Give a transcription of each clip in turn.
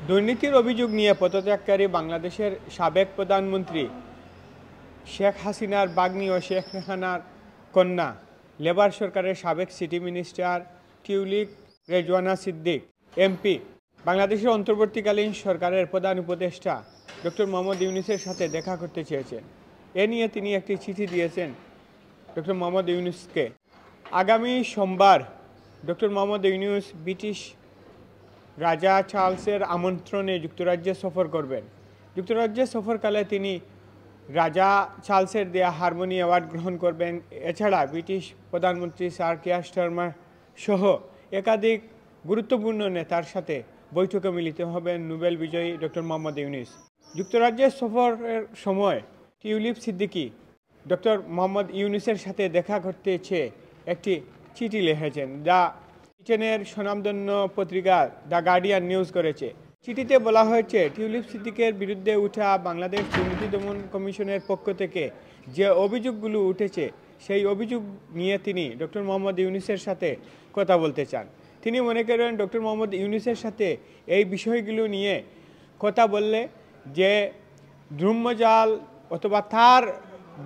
দুর্নীতির অভিযোগ নিয়ে পদত্যাগকারী বাংলাদেশের সাবেক প্রধানমন্ত্রী শেখ হাসিনার বাগ্নী ও শেখ রেহানার কন্যা লেবার সরকারের সাবেক city minister tulip Rezwana Siddique MP বাংলাদেশের অন্তর্বর্তীকালীন সরকারের প্রধান উপদেষ্টা ডক্টর মোহাম্মদ ইউনূসের সাথে দেখা করতে চেয়েছেন। এ নিয়ে তিনি একটি চিঠি দিয়েছেন ডক্টর মোহাম্মদ ইউনূসকে। আগামী সোমবার ডক্টর মোহাম্মদ ইউনূস ব্রিটিশ রাজা চার্লসের আমন্ত্রণে যুক্তরাজ্যে সফর করবেন। যুক্তরাজ্যে সফরকালে তিনি রাজা চার্লসের দেয়া হারমোনি অ্যাওয়ার্ড গ্রহণ করবেন। এছাড়া ব্রিটিশ প্রধানমন্ত্রী স্যার কিয়ার স্টারমার সহ একাধিক গুরুত্বপূর্ণ নেতার সাথে বৈঠকে মিলিত হবেন নোবেল বিজয়ী ডক্টর মোহাম্মদ ইউনূস। যুক্তরাজ্যের সফরের সময় টিউলিপ সিদ্দিকি ডক্টর মোহাম্মদ ইউনূসের সাথে দেখা করতে চেয়ে একটি চিঠি লিখেছেন। ব্রিটেনের স্বনামধন্য পত্রিকা দ্য গার্ডিয়ান নিউজ করেছে। চিঠিতে বলা হয়েছে, টিউলিপ সিদ্দিকের বিরুদ্ধে উঠা বাংলাদেশ দুর্নীতি দমন কমিশনের পক্ষ থেকে যে অভিযোগগুলো উঠেছে সেই অভিযোগ নিয়ে তিনি ডক্টর মোহাম্মদ ইউনূসের সাথে কথা বলতে চান। তিনি মনে করেন ডক্টর মোহাম্মদ ইউনূসের সাথে এই বিষয়গুলো নিয়ে কথা বললে যে ধূম্রজাল অথবা তার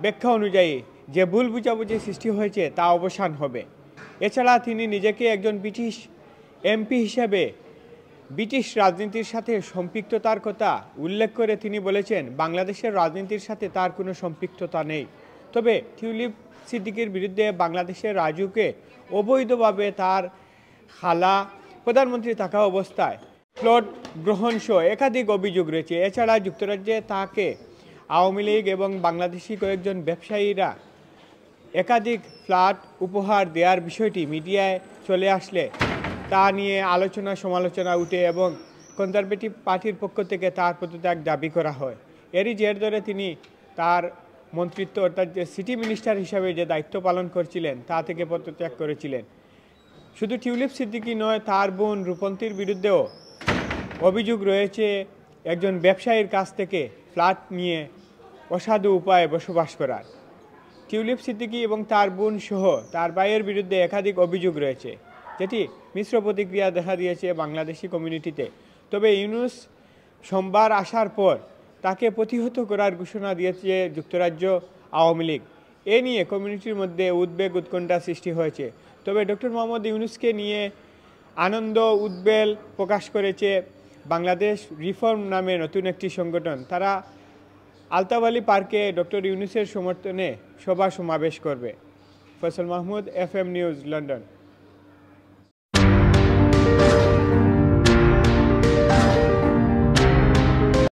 ব্যাখ্যা অনুযায়ী যে ভুল বুঝাবুঝি সৃষ্টি হয়েছে তা অবসান হবে। এছাড়া তিনি নিজেকে একজন ব্রিটিশ এমপি হিসেবে ব্রিটিশ রাজনীতির সাথে সম্পৃক্ততার কথা উল্লেখ করে তিনি বলেছেন, বাংলাদেশের রাজনীতির সাথে তার কোনো সম্পৃক্ততা নেই। তবে টিউলিপ সিদ্দিকির বিরুদ্ধে বাংলাদেশের রাজুকে অবৈধভাবে তার খালা প্রধানমন্ত্রী থাকা অবস্থায় প্লট গ্রহণ সহ একাধিক অভিযোগ রয়েছে। এছাড়া যুক্তরাজ্যে তাকে আওয়ামী লীগ এবং বাংলাদেশি কয়েকজন ব্যবসায়ীরা একাধিক ফ্ল্যাট উপহার দেওয়ার বিষয়টি মিডিয়ায় চলে আসলে তা নিয়ে আলোচনা সমালোচনা উঠে এবং কনজারভেটিভ পার্টির পক্ষ থেকে তার পদত্যাগ দাবি করা হয়। এরই জের ধরে তিনি তার মন্ত্রিত্ব অর্থাৎ যে সিটি মিনিস্টার হিসাবে যে দায়িত্ব পালন করছিলেন তা থেকে পদত্যাগ করেছিলেন। শুধু টিউলিপ সিদ্দিকি নয়, তার বোন রূপন্তীর বিরুদ্ধেও অভিযোগ রয়েছে একজন ব্যবসায়ীর কাছ থেকে ফ্ল্যাট নিয়ে অসাধু উপায়ে বসবাস করার। টিউলিপ সিদ্দিকি এবং তার বোন সহ তার ভাইয়ের বিরুদ্ধে একাধিক অভিযোগ রয়েছে, যেটি মিশ্র প্রতিক্রিয়া দেখা দিয়েছে বাংলাদেশি কমিউনিটিতে। তবে ইউনূস সোমবার আসার পর তাকে প্রতিহত করার ঘোষণা দিয়েছে যুক্তরাজ্য আওয়ামী লীগ। এ নিয়ে কমিউনিটির মধ্যে উদ্বেগ উৎকণ্ঠা সৃষ্টি হয়েছে। তবে ডক্টর মোহাম্মদ ইউনূসকে নিয়ে আনন্দ উদ্বেগ প্রকাশ করেছে বাংলাদেশ রিফর্ম নামে নতুন একটি সংগঠন। তারা আলতাফ আলী পার্কে ডক্টর ইউনূসের সমর্থনে সভা সমাবেশ করবে। Faisal Mahmud, FM news, London.